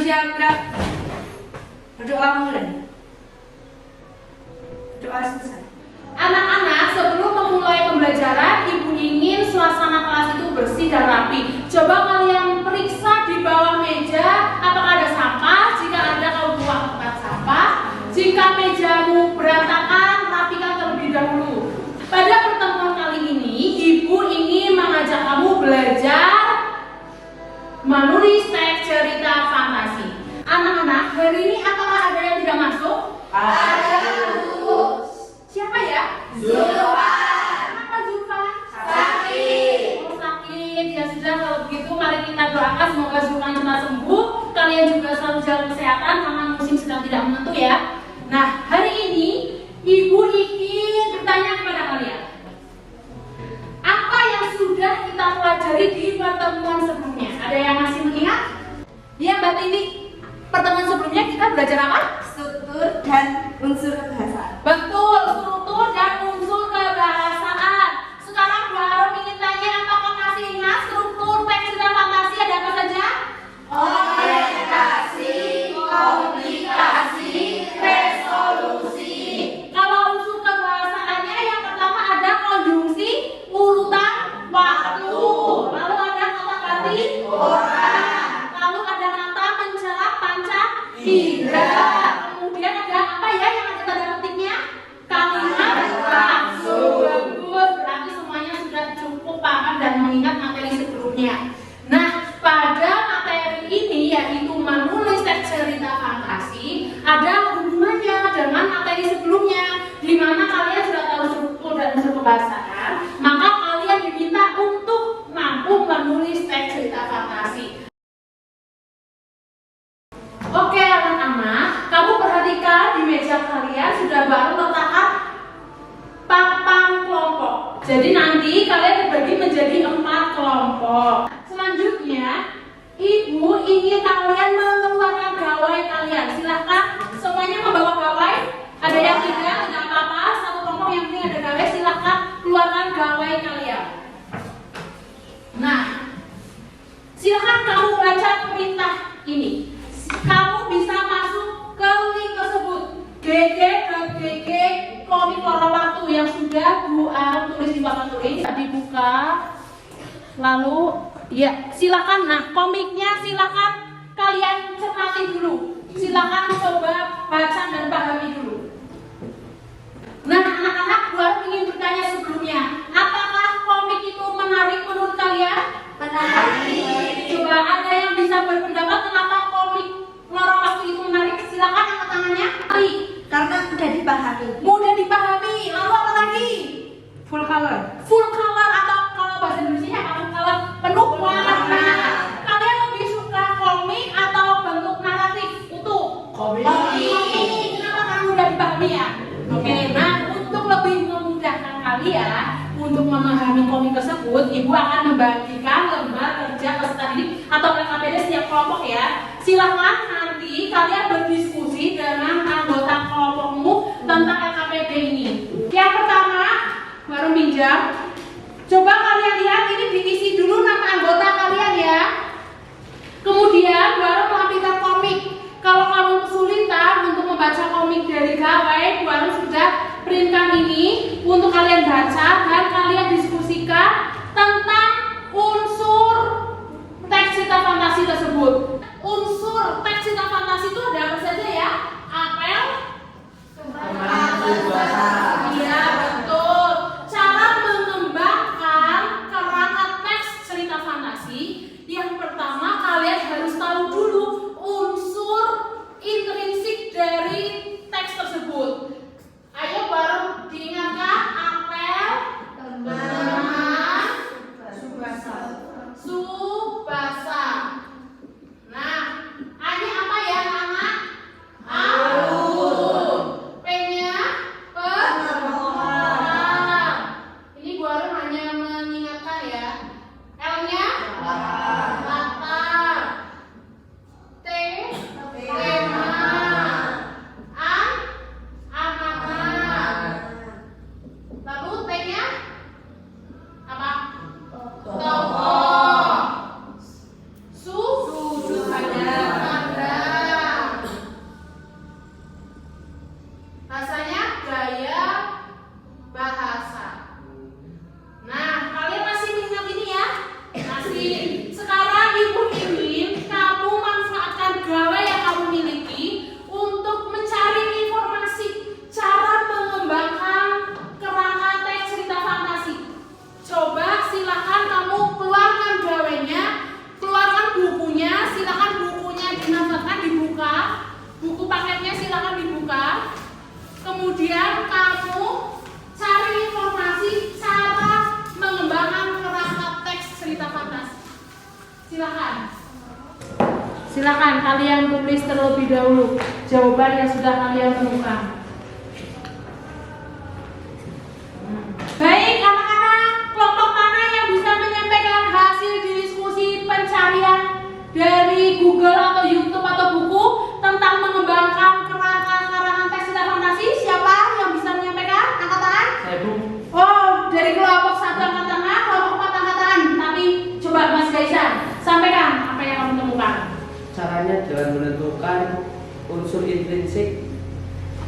berjaga. Berdoa mulai. Doa selesai. Anak-anak, sebelum memulai pembelajaran, Ibu ingin suasana kelas itu bersih dan rapi. Coba kalian periksa di bawah meja apakah ada sampah. Jika ada, kamu buang ke tempat sampah. Jika mejamu berantakan, rapikan terlebih dahulu. Pada pertemuan kali ini, Ibu ingin mengajak kamu belajar menulis teks cerita fantasi. Anak-anak, hari ini apakah ada yang tidak masuk? Ada. Siapa ya? Zulfan. Kenapa Zulfan? Sakit. Oh, sakit. Ya sudah, kalau begitu mari kita doakan semoga Zulfan cepat sembuh. Kalian juga selalu jaga kesehatan karena musim sedang tidak menentu ya. Nah, hari ini Ibu ingin bertanya kepada kalian. Apa yang sudah kita pelajari di pertemuan sebelumnya? Ada yang masih mengingat? Iya, Mbak Tini. Pertemuan sebelumnya kita belajar apa? Struktur dan unsur kebahasaan. Betul, struktur dan unsur kebahasaan. Sekarang baru ingin tanya, apakah masih ingat struktur teks cerita fantasi ada apa saja? Orientasi, komunikasi, resolusi. Kalau unsur kebahasaannya yang pertama ada konjungsi, urutan, waktu. Lalu ada kata ganti, Orang. lalu ada kata mencela, panca, indra. Kemudian ada apa ya yang ada tanda petiknya? Kalimat langsung. Bagus, berarti semuanya sudah cukup paham dan mengingat materi sebelumnya. Nah, pada materi ini yaitu menulis teks cerita fantasi, ada hubungannya dengan materi sebelumnya, di mana kalian sudah tahu struktur dan unsur kebahasaan, maka kalian diminta untuk mampu menulis teks cerita fantasi. Oke anak-anak, kamu perhatikan di meja kalian sudah baru letakkan papan kelompok. Jadi nanti kalian dibagi menjadi 4 kelompok. Selanjutnya, Ibu ingin kalian mengeluarkan gawai kalian. Silahkan semuanya membawa gawai. Ada yang tidak apa-apa. Satu kelompok yang penting ada gawai. Silahkan keluarkan gawai kalian. Nah, silahkan kamu baca perintah ini. Kamu bisa masuk ke link tersebut. GG komik lorong waktu yang sudah Bu Arum tulis di papan tulis. Dibuka. Lalu ya, silakan. Nah, komiknya silakan kalian cermati dulu. Silakan coba baca dan pahami dulu. Nah, anak-anak, Bu Arum ingin bertanya sebelumnya, apakah komik itu menarik menurut kalian? Menarik. Coba ada yang bisa berpendapat kenapa komik lorong waktu itu menarik? Silakan angkat tangannya. Karena mudah dipahami. Mudah dipahami. Lalu apa lagi? Full color. Full color atau kalau bahasa Indonesia apa? Full color penuh warna. Kalian lebih suka komik atau bentuk naratif utuh? Komik. Kenapa? Karena mudah dipahami ya. Oke. Nah, untuk lebih memudahkan kalian untuk memahami komik tersebut, Ibu akan membagikan lembar kerja peserta didik atau LKPD setiap kelompok ya. Silakan nanti kalian berdiskusi dengan anggota kelompokmu tentang LKPD ini. Yang pertama, baru pinjam. Coba kalian lihat ini diisi dulu nama anggota kalian ya. Kemudian baru melampirkan komik. Kalau kamu kesulitan untuk membaca komik dari gawai, baru sudah printkan ini untuk kalian baca dan kalian diskusikan tentang unsur teks cerita fantasi tersebut. Unsur teks cerita fantasi itu ada apa saja ya? Apel, iya betul. Cara mengembangkan kerangka teks cerita fantasi, yang pertama kalian harus tahu dulu unsur intrinsik dari teks tersebut. Ayo baru diingatkan, apel, teman, Kemudian kamu cari informasi cara mengembangkan kerangka teks cerita fantasi. Silakan kalian tulis terlebih dahulu jawaban yang sudah kalian temukan. Baik, anak-anak, kelompok mana yang bisa menyampaikan hasil diskusi pencarian dari Google atau YouTube atau buku tentang mengembangkan kerangka karangan teks cerita fantasi? Siapa yang bisa menyampaikan? Angkat tangan. Saya, Bu. Oh, dari kelompok 1 angkat tangan, kelompok 4 angkat tangan. Tapi coba Mas Gaisan, sampaikan apa yang kamu temukan. Caranya dengan menentukan unsur intrinsik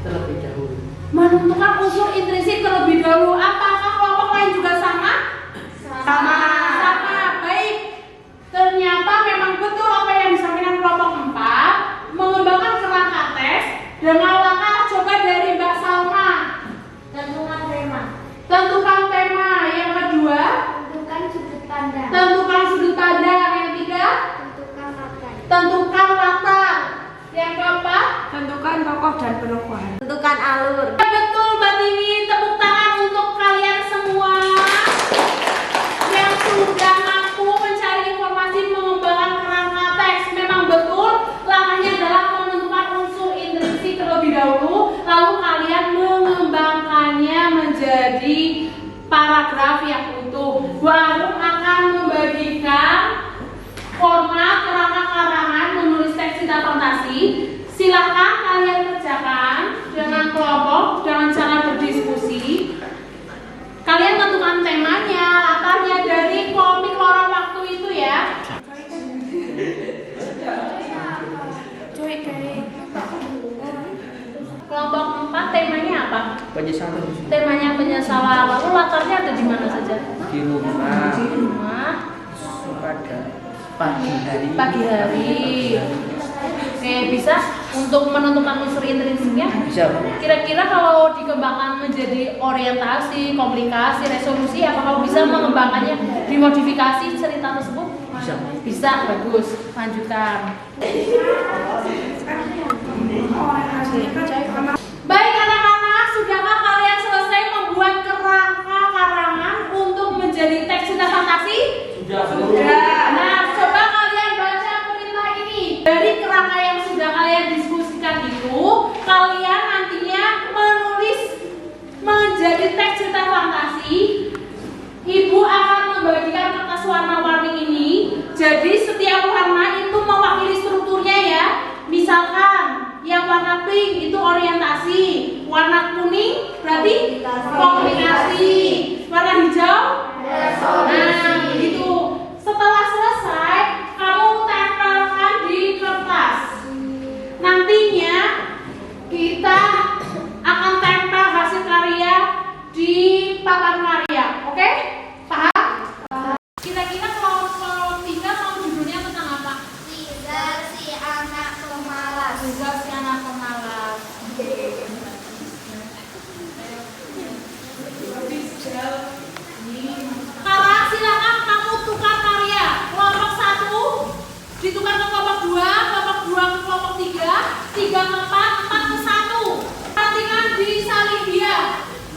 terlebih dahulu. Menentukan unsur intrinsik terlebih dahulu. Apakah kelompok lain juga sama? Sama. Baik. Ternyata memang betul apa yang disampaikan kelompok 4, mengembangkan kerangka teks dengan langkah coba dari Mbak Salma. Tentukan tema. Tentukan tema. Yang kedua, Tentukan sudut pandang. tentukan sudut pandang. Yang ketiga, Tentukan latar. tentukan latar. Yang keempat, Tentukan tokoh dan penubuhan. Tentukan alur. betul Mbak Tiwi. Tepuk tangan untuk kalian semua yang sudah mampu mencari informasi mengembangkan kerangka teks. Memang betul langkahnya adalah menentukan unsur intrinsik terlebih dahulu, lalu kalian mengembangkannya menjadi paragraf yang utuh. Baru akan membagikan format kerangka karangan menulis teks cerita fantasi. Silakan kalian kerjakan dengan kelompok dengan cara berdiskusi. Kalian tentukan temanya, latarnya dari komik Lorong Waktu itu ya. Kelompok 4 temanya apa? Penyesalan Temanya penyesalan. Lalu latarnya ada di mana saja? di rumah Di rumah. pada pagi hari. Pagi hari. Oke, bisa untuk menentukan unsur intrinsiknya. Bisa, Bu. Kira-kira kalau dikembangkan menjadi orientasi, komunikasi, resolusi, apakah bisa mengembangkannya, dimodifikasi cerita tersebut? Bisa. Bisa, bagus. Lanjutkan. Baik anak-anak, sudahkah kalian selesai membuat kerangka karangan untuk menjadi teks cerita fantasi? Sudah. Nah, coba kalian baca perintah ini. Dari kerangka yang sudah kalian diskusikan itu, kalian nantinya menulis menjadi teks cerita fantasi. Ibu akan membagikan kertas warna-warni ini. Jadi setiap warna itu mewakili strukturnya ya. Misalkan yang warna pink itu orientasi, warna kuning berarti komunikasi, warna hijau nah begitu. Setelah selesai kamu tempelkan di kertas. Nantinya kita akan tempel hasil karya di papan karya. Oke? Paham? Kira-kira kelompok 3 mau judulnya tentang apa? Tinggal si anak pemalas. Tugas si anak pemalas. Sekarang silakan kamu tukar karya. Kelompok 1 ditukar ke kelompok 2, kelompok 2 ke kelompok 3, 3 ke 4, 4 ke 1. Perhatikan di salin dia.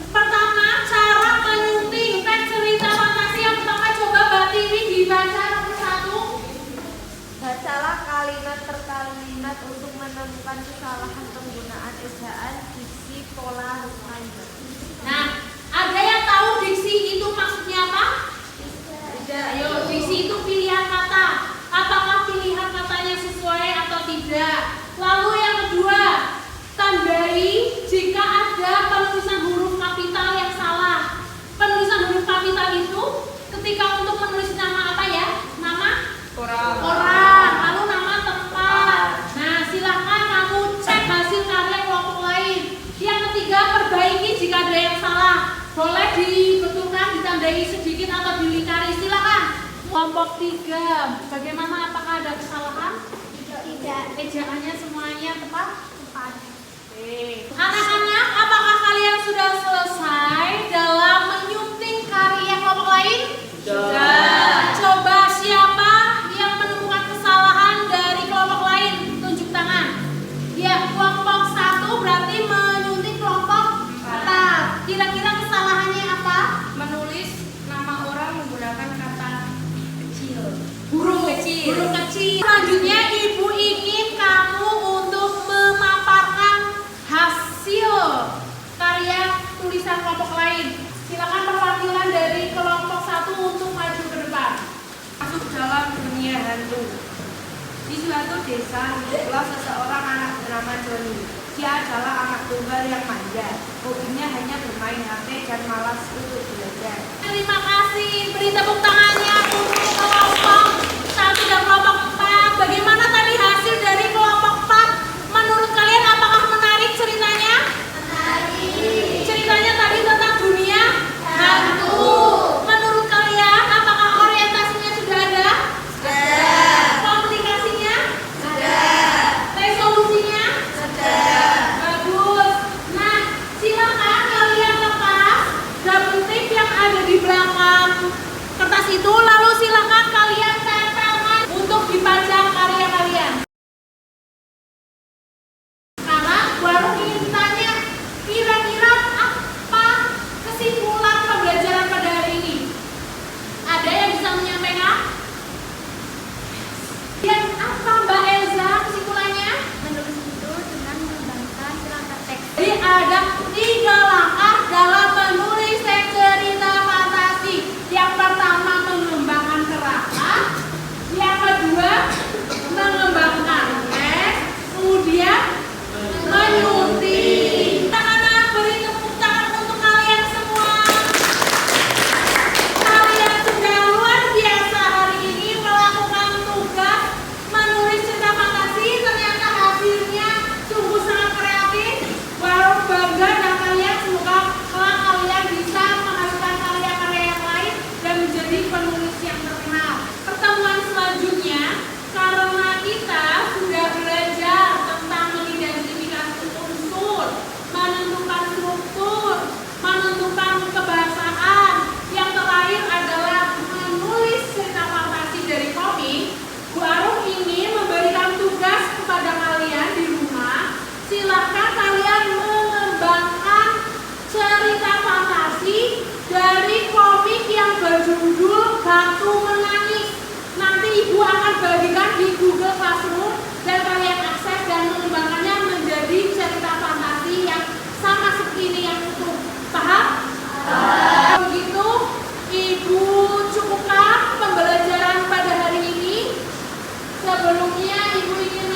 Pertama, cara menyunting teks cerita fantasi yang pertama coba Mbak Tiwi dibaca nomor 1. Bacalah kalimat per kalimat untuk menemukan kesalahan penggunaan ejaan, diksi, pola, reminder. Nah, ada yang tahu diksi itu maksudnya apa? Tidak. Ayo, diksi itu pilihan kata. Apakah pilihan katanya sesuai atau tidak? Lalu yang kedua, tandai jika ada penulisan huruf kapital yang salah. Penulisan huruf kapital itu ketika untuk menulis nama apa ya? Nama? Orang. Lalu nama tempat. Nah, silakan kamu cek hasil karya kelompok lain. Yang ketiga, perbaiki jika ada yang salah. Boleh dibetulkan, ditandai sedikit atau dilingkari. Silakan. Kelompok 3, bagaimana, apakah ada kesalahan? Tidak. Ejaannya semuanya tepat? Tepat. Oke. Anak-anak, apakah kalian sudah selesai dalam menyunting karya kelompok lain? Sudah. Coba siapa yang menemukan kesalahan dari kelompok lain? Tunjuk tangan. Ya, kelompok 1 berarti menyunting kelompok selanjutnya Ibu ingin kamu untuk memaparkan hasil karya tulisan kelompok lain. Silakan perwakilan dari kelompok 1 untuk maju ke depan. Masuk dalam dunia hantu. Di suatu desa hiduplah seseorang anak bernama Joni. Dia adalah anak tunggal yang manja. Hobinya hanya bermain HP dan malas untuk belajar. Terima kasih. Beri tepuk tangannya untuk kelompok 1 dan kelompok 4. Bagaimana tadi hasil dari kelompok 4? Menurut kalian apakah menarik ceritanya? Menarik. Ceritanya tadi tentang dunia hantu. Menurut kalian apakah orientasinya sudah ada? Sudah. Komunikasinya? Sudah. Resolusinya? Sudah. Bagus. Nah, silakan kalian lepas double tape yang ada di belakang kertas itu, lalu silakan kalian tempelkan untuk dipajang karya kalian. Sekarang baru ingin tanya, kira-kira apa kesimpulan pembelajaran pada hari ini? Ada yang bisa menyampaikan? Dan apa Mbak Elza kesimpulannya? Menulis itu dengan mengembangkan cerita teks. Jadi ada 3 langkah dalam menulis teks cerita fantasi. Yang pertama mengembangkan kerangka, yang kedua mengembangkan teks, kemudian menyunting. Anak-anak, beri tepuk tangan untuk kalian semua. Kalian sudah luar biasa hari ini melakukan tugas menulis cerita fantasi. Ternyata hasilnya sungguh sangat kreatif. Baru bangga dan kalian, semoga kelak kalian bisa menghasilkan karya-karya yang lain dan menjadi penulis yang terkenal. Pertemuan selanjutnya, karena kita sudah belajar tentang mengidentifikasi unsur, menentukan struktur, menentukan kebahasaan. Yang terakhir adalah menulis cerita fantasi dari komik. Bu Arum ingin memberikan tugas kepada kalian di rumah. Silahkan kalian mengembangkan cerita fantasi dari komik yang berjudul Batu Menangis. Nanti Ibu akan bagikan di Google Classroom dan kalian akses dan mengembangkannya menjadi cerita fantasi yang sama seperti ini yang utuh. Paham? Kalau begitu, Ibu cukupkan pembelajaran pada hari ini. Sebelumnya Ibu ingin